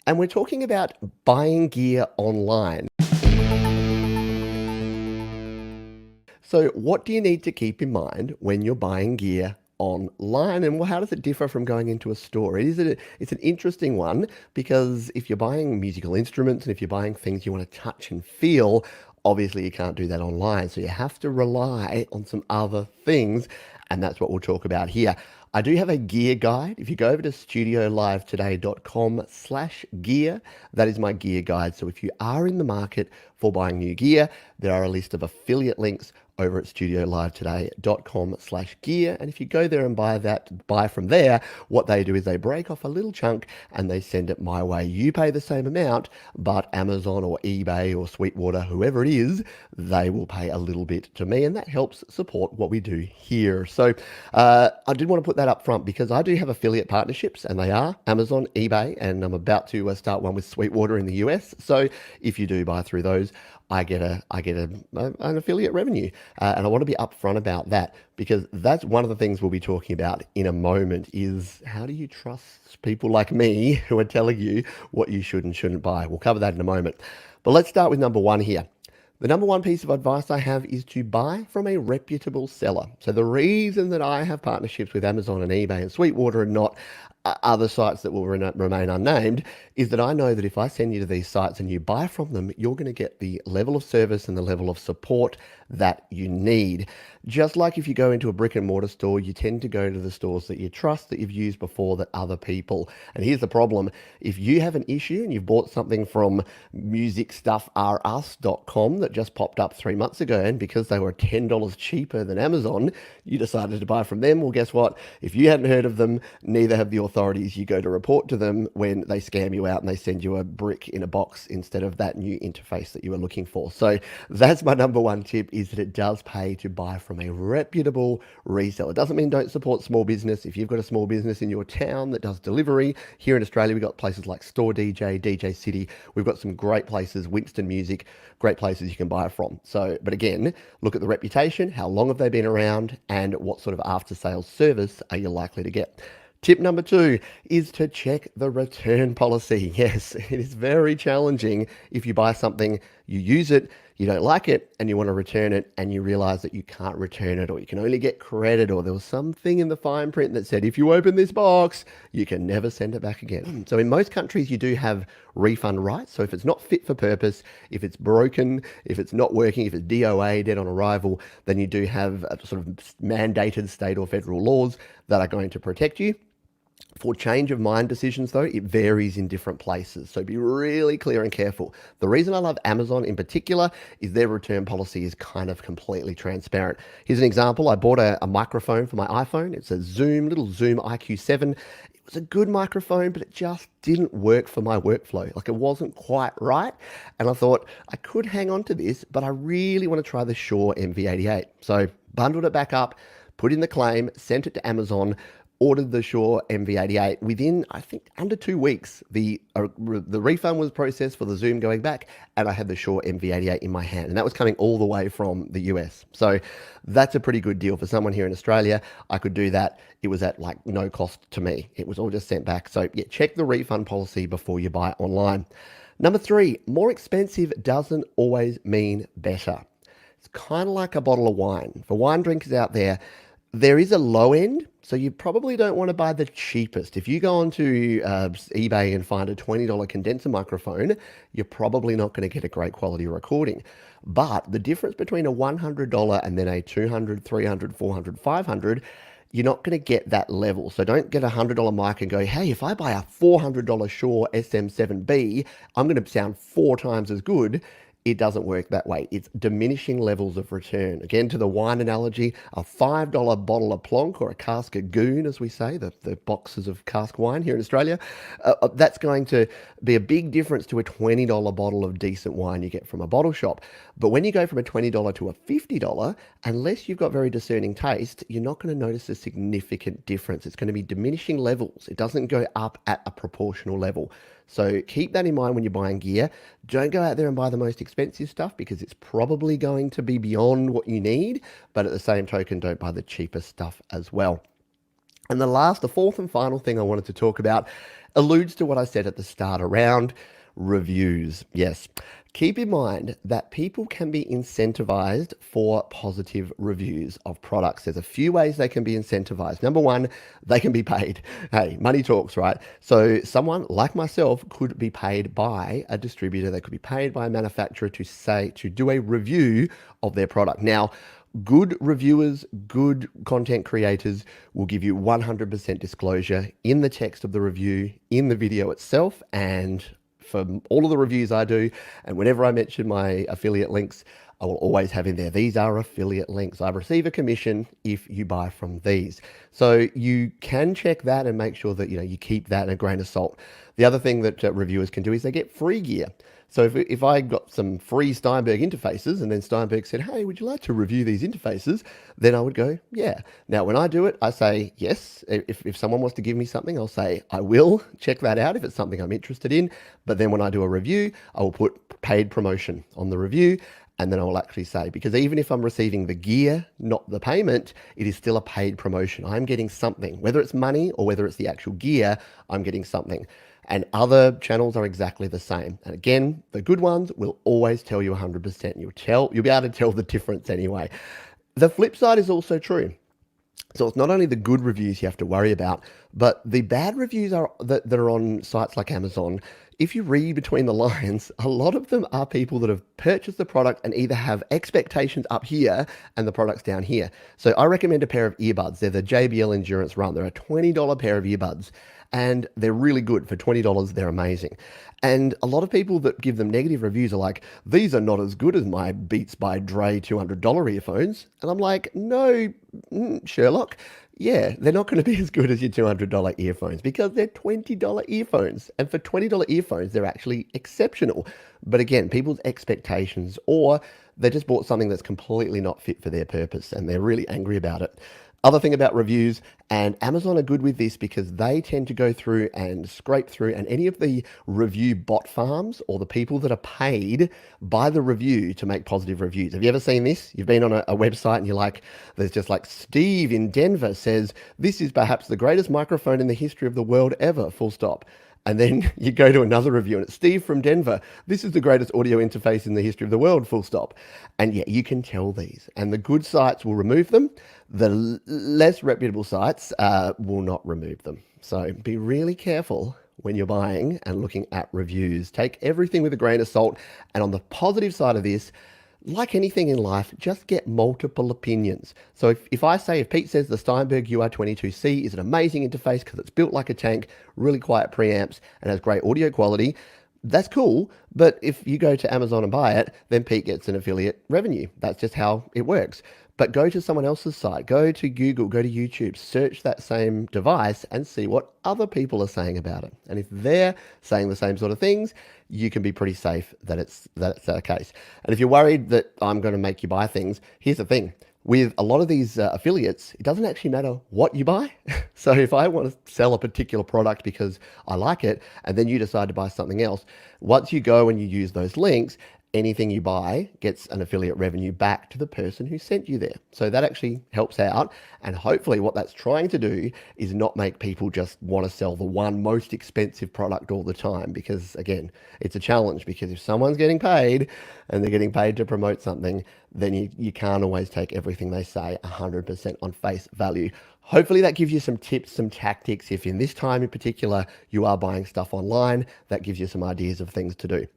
and we're talking about buying gear online. So, what do you need to keep in mind when you're buying gear online, and how does it differ from going into a store? It's an interesting one because if you're buying musical instruments and if you're buying things you want to touch and feel, obviously you can't do that online. So you have to rely on some other things, and that's what we'll talk about here. I do have a gear guide. If you go over to studiolivetoday.com/gear, that is my gear guide. So if you are in the market for buying new gear, there are a list of affiliate links over at studiolivetoday.com/gear. And if you go there and buy from there, what they do is they break off a little chunk and they send it my way. You pay the same amount, but Amazon or eBay or Sweetwater, whoever it is, they will pay a little bit to me, and that helps support what we do here. So I did want to put that up front because I do have affiliate partnerships, and they are Amazon, eBay, and I'm about to start one with Sweetwater in the US. So if you do buy through those, I get an affiliate revenue, and I want to be upfront about that because that's one of the things we'll be talking about in a moment. Is how do you trust people like me who are telling you what you should and shouldn't buy? We'll cover that in a moment, but let's start with number one here. The number one piece of advice I have is to buy from a reputable seller. So the reason that I have partnerships with Amazon and eBay and Sweetwater and not other sites that will remain unnamed is that I know that if I send you to these sites and you buy from them, you're going to get the level of service and the level of support that you need. Just like if you go into a brick and mortar store, you tend to go to the stores that you trust, that you've used before, that other people. And here's the problem. If you have an issue and you've bought something from musicstufforus.com that just popped up 3 months ago, and because they were $10 cheaper than Amazon, you decided to buy from them, well, guess what? If you hadn't heard of them, neither have the authorities. You go to report to them when they scam you out and they send you a brick in a box instead of that new interface that you were looking for. So that's my number one tip, is that it does pay to buy from a reputable reseller. It doesn't mean don't support small business. If you've got a small business in your town that does delivery, here in Australia, we've got places like Store DJ, DJ City. We've got some great places, Winston Music, great places you can buy from. So, but again, look at the reputation, how long have they been around, and what sort of after sales service are you likely to get. Tip number two is to check the return policy. Yes, it is very challenging if you buy something, you use it, you don't like it, and you want to return it, and you realize that you can't return it, or you can only get credit, or there was something in the fine print that said, if you open this box, you can never send it back again. So in most countries, you do have refund rights. So if it's not fit for purpose, if it's broken, if it's not working, if it's DOA, dead on arrival, then you do have a sort of mandated state or federal laws that are going to protect you. For change of mind decisions, though, it varies in different places. So be really clear and careful. The reason I love Amazon in particular is their return policy is kind of completely transparent. Here's an example. I bought a microphone for my iPhone. It's a little Zoom IQ7. It was a good microphone, but it just didn't work for my workflow. Like, it wasn't quite right. And I thought I could hang on to this, but I really want to try the Shure MV88. So bundled it back up, put in the claim, sent it to Amazon, ordered the Shure MV88. Within, I think, under 2 weeks, the refund was processed for the Zoom going back, and I had the Shure MV88 in my hand, and that was coming all the way from the US. So that's a pretty good deal for someone here in Australia. I could do that. It was at like no cost to me. It was all just sent back. So yeah, check the refund policy before you buy online. Number three, more expensive doesn't always mean better. It's kind of like a bottle of wine. For wine drinkers out there, there is a low end, so you probably don't want to buy the cheapest. If you go onto eBay and find a $20 condenser microphone, you're probably not going to get a great quality recording. But the difference between a $100 and then a $200, $300, $400, $500, you're not going to get that level. So don't get a $100 mic and go, hey, if I buy a $400 Shure SM7B, I'm going to sound 4 times as good. It doesn't work that way. It's diminishing levels of return. Again, to the wine analogy, a $5 bottle of Plonk, or a cask of Goon, as we say, the boxes of cask wine here in Australia, that's going to be a big difference to a $20 bottle of decent wine you get from a bottle shop. But when you go from a $20 to a $50, unless you've got very discerning taste, you're not going to notice a significant difference. It's going to be diminishing levels. It doesn't go up at a proportional level. So keep that in mind when you're buying gear. Don't go out there and buy the most expensive stuff, because it's probably going to be beyond what you need. But at the same token, don't buy the cheapest stuff as well. And the fourth and final thing I wanted to talk about alludes to what I said at the start around reviews. Yes. Keep in mind that people can be incentivized for positive reviews of products. There's a few ways they can be incentivized. Number one, they can be paid. Hey, money talks, right? So someone like myself could be paid by a distributor. They could be paid by a manufacturer to do a review of their product. Now, good reviewers, good content creators will give you 100% disclosure in the text of the review, in the video itself, and for all of the reviews I do, and whenever I mention my affiliate links, I will always have in there, these are affiliate links. I receive a commission if you buy from these. So you can check that and make sure that you keep that in a grain of salt. The other thing that reviewers can do is they get free gear. So if I got some free Steinberg interfaces and then Steinberg said, hey, would you like to review these interfaces? Then I would go, yeah. Now, when I do it, I say yes. If someone wants to give me something, I'll say, I will check that out if it's something I'm interested in. But then when I do a review, I will put paid promotion on the review. And then I will actually say, because even if I'm receiving the gear, not the payment, it is still a paid promotion. I'm getting something, whether it's money or whether it's the actual gear, I'm getting something. And other channels are exactly the same. And again, the good ones will always tell you 100%. You'll be able to tell the difference anyway. The flip side is also true. So it's not only the good reviews you have to worry about, but the bad reviews that are on sites like Amazon. If you read between the lines, a lot of them are people that have purchased the product and either have expectations up here and the product's down here. So I recommend a pair of earbuds. They're the JBL Endurance Run. They're a $20 pair of earbuds. And they're really good. For $20, they're amazing. And a lot of people that give them negative reviews are like, these are not as good as my Beats by Dre $200 earphones. And I'm like, no, Sherlock. Yeah, they're not going to be as good as your $200 earphones because they're $20 earphones. And for $20 earphones, they're actually exceptional. But again, people's expectations, or they just bought something that's completely not fit for their purpose and they're really angry about it. Other thing about reviews, and Amazon are good with this because they tend to go through and scrape through, and any of the review bot farms or the people that are paid by the review to make positive reviews. Have you ever seen this? You've been on a website and you're like, there's just like Steve in Denver says, this is perhaps the greatest microphone in the history of the world ever, full stop. And then you go to another review and it's Steve from Denver. This is the greatest audio interface in the history of the world, full stop. And yeah, you can tell these. And the good sites will remove them. The less reputable sites will not remove them. So be really careful when you're buying and looking at reviews. Take everything with a grain of salt. And on the positive side of this, like anything in life, just get multiple opinions. So if Pete says the Steinberg UR22C is an amazing interface because it's built like a tank, really quiet preamps, and has great audio quality, that's cool. But if you go to Amazon and buy it, then Pete gets an affiliate revenue. That's just how it works. But go to someone else's site, go to Google, go to YouTube, search that same device and see what other people are saying about it. And if they're saying the same sort of things, you can be pretty safe that it's the case. And if you're worried that I'm going to make you buy things, here's the thing. With a lot of these affiliates, it doesn't actually matter what you buy. So if I want to sell a particular product because I like it, and then you decide to buy something else, once you go and you use those links, anything you buy gets an affiliate revenue back to the person who sent you there. So that actually helps out. And hopefully what that's trying to do is not make people just want to sell the one most expensive product all the time. Because again, it's a challenge, because if someone's getting paid and they're getting paid to promote something, then you can't always take everything they say 100% on face value. Hopefully that gives you some tips, some tactics. If in this time in particular you are buying stuff online, that gives you some ideas of things to do.